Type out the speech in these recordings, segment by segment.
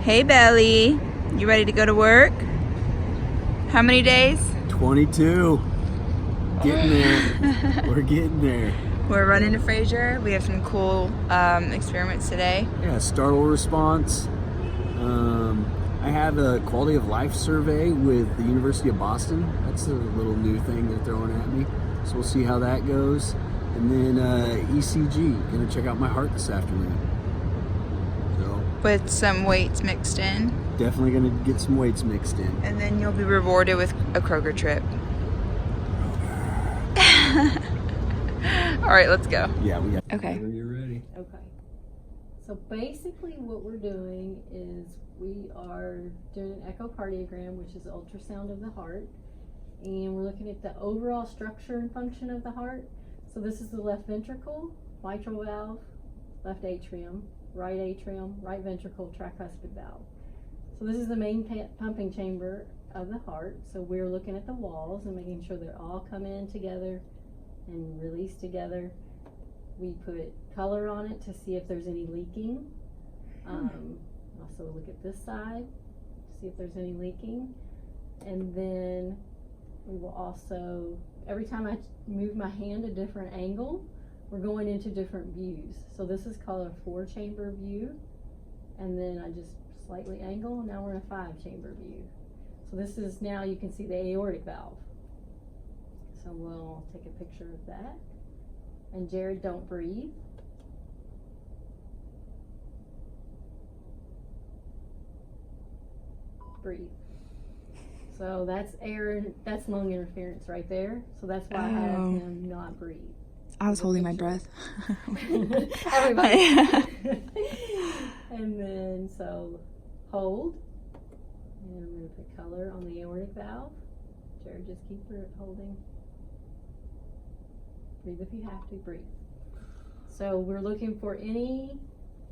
Hey Belly, you ready to go to work? How many days? 22. Getting there. We're getting there. We're running to Fraser. We have some cool experiments today. Yeah, startle response. I have a quality of life survey with the University of Boston. That's a little new thing they're throwing at me. So we'll see how that goes. And then ECG. Gonna check out my heart this afternoon. So With some weights mixed in. definitely gonna get some weights mixed in. And then you'll be rewarded with a Kroger trip. All right, let's go. Yeah, we got. Okay. Whenever you're ready. Okay. So basically what we're doing is we are doing an echocardiogram, which is ultrasound of the heart. And we're looking at the overall structure and function of the heart. So this is the left ventricle, mitral valve, left atrium, right ventricle, tricuspid valve. So this is the main pumping chamber of the heart. So we're looking at the walls and making sure they're all come in together and release together. We put color on it to see if there's any leaking. Also look at this side to see if there's any leaking. And then we will also, every time I move my hand a different angle, we're going into different views. So this is called a 4-chamber view. And then I just slightly angle, and now we're in a 5-chamber view. So this is, now you can see the aortic valve. So we'll take a picture of that. And Jared, don't breathe. Breathe. So that's air, that's lung interference right there. So that's why I have him not breathe. I was holding my breath. Everybody. And then, so hold. And I'm going to put color on the aortic valve. Jared, just keep holding. Breathe if you have to, breathe. So we're looking for any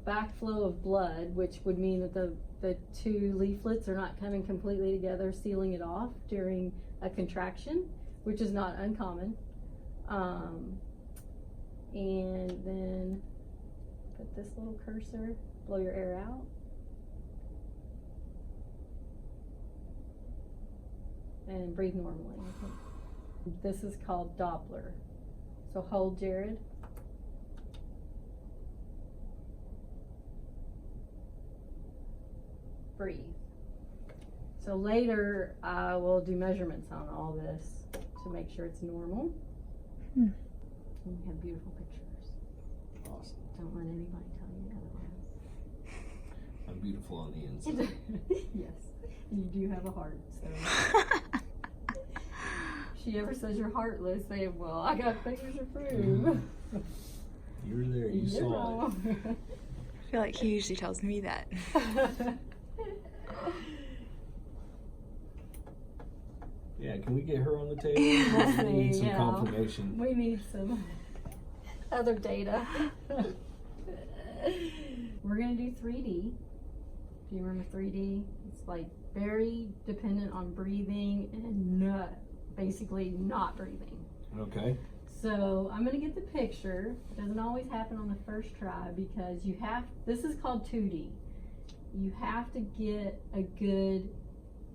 backflow of blood, which would mean that the two leaflets are not coming completely together, sealing it off during a contraction, which is not uncommon. And then put this little cursor, blow your air out. And breathe normally. This is called Doppler. So hold, Jared. Breathe. So later I will do measurements on all this to make sure it's normal. And we have beautiful pictures. Awesome. Don't let anybody tell you otherwise. I'm beautiful on the inside. Yes. You do have a heart, so. If she ever says you're heartless, say, well, I got pictures to prove. You were there, you saw it. I feel like he usually tells me that. Yeah, can we get her on the table? We need some confirmation. We need some other data. We're going to do 3D. Do you remember 3D? It's like very dependent on breathing and basically not breathing. Okay. So I'm going to get the picture. It doesn't always happen on the first try because this is called 2D. You have to get a good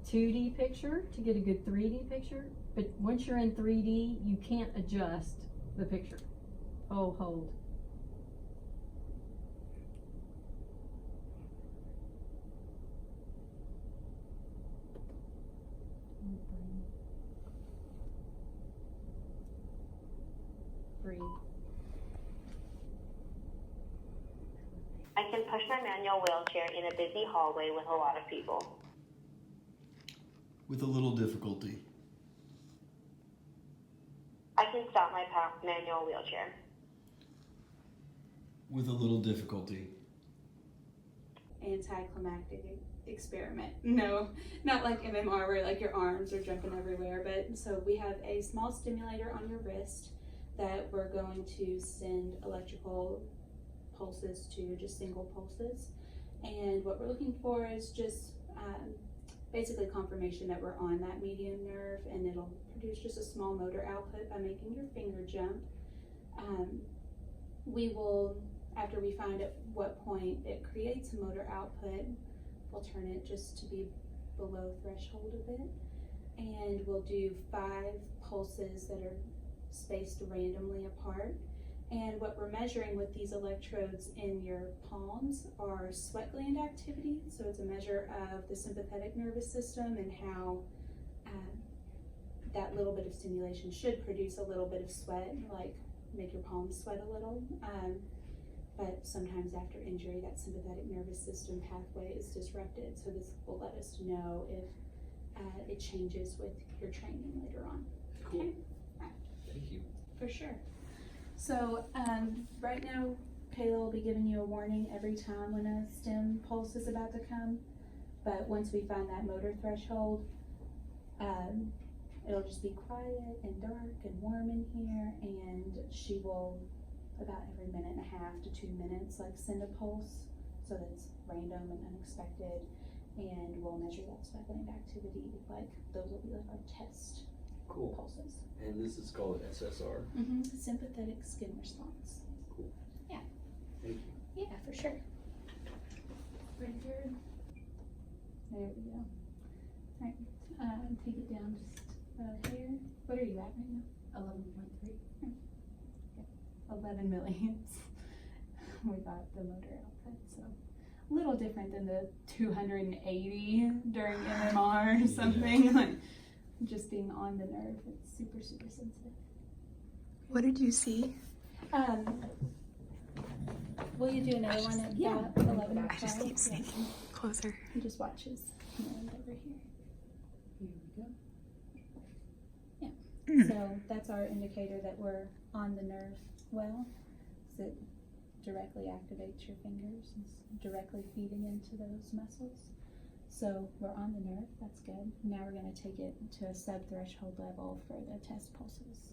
2D picture to get a good 3D picture. But once you're in 3D, you can't adjust the picture. Oh, hold. Breathe. I can push my manual wheelchair in a busy hallway with a lot of people. With a little difficulty. I can stop my manual wheelchair. With a little difficulty. Anticlimactic experiment. No, not like MMR where like your arms are jumping everywhere, but so we have a small stimulator on your wrist that we're going to send electrical pulses to, just single pulses. And what we're looking for is just basically confirmation that we're on that median nerve, and it'll produce just a small motor output by making your finger jump. We will, after we find at what point it creates a motor output, We'll turn it just to be below threshold a bit. And we'll do 5 pulses that are spaced randomly apart. And what we're measuring with these electrodes in your palms are sweat gland activity. So it's a measure of the sympathetic nervous system and how that little bit of stimulation should produce a little bit of sweat, like make your palms sweat a little. But sometimes after injury, that sympathetic nervous system pathway is disrupted. So this will let us know if it changes with your training later on. Cool. Okay? Thank you. For sure. So right now, Kayla will be giving you a warning every time when a stim pulse is about to come. But once we find that motor threshold, it'll just be quiet and dark and warm in here, and she will, about every 1.5 to 2 minutes, like send a pulse so that it's random and unexpected, and we'll measure that sweat gland activity. Like those will be like our test Cool. pulses. And this is called SSR. Sympathetic skin response. Cool. Yeah. Thank you. Yeah, for sure. Right here. There we go. Alright, take it down just here. What are you at right now? 11.3. 11 milliamps. We got the motor output, so a little different than the 280 during MMR or something. Like just being on the nerve, it's super, super sensitive. What did you see? Will you do another one at about 11 I just keep sneaking closer. He just watches hand over here. Here we go. So that's our indicator that we're on the nerve well. So it directly activates your fingers. It's directly feeding into those muscles. So we're on the nerve, that's good. Now we're going to take it to a sub-threshold level for the test pulses.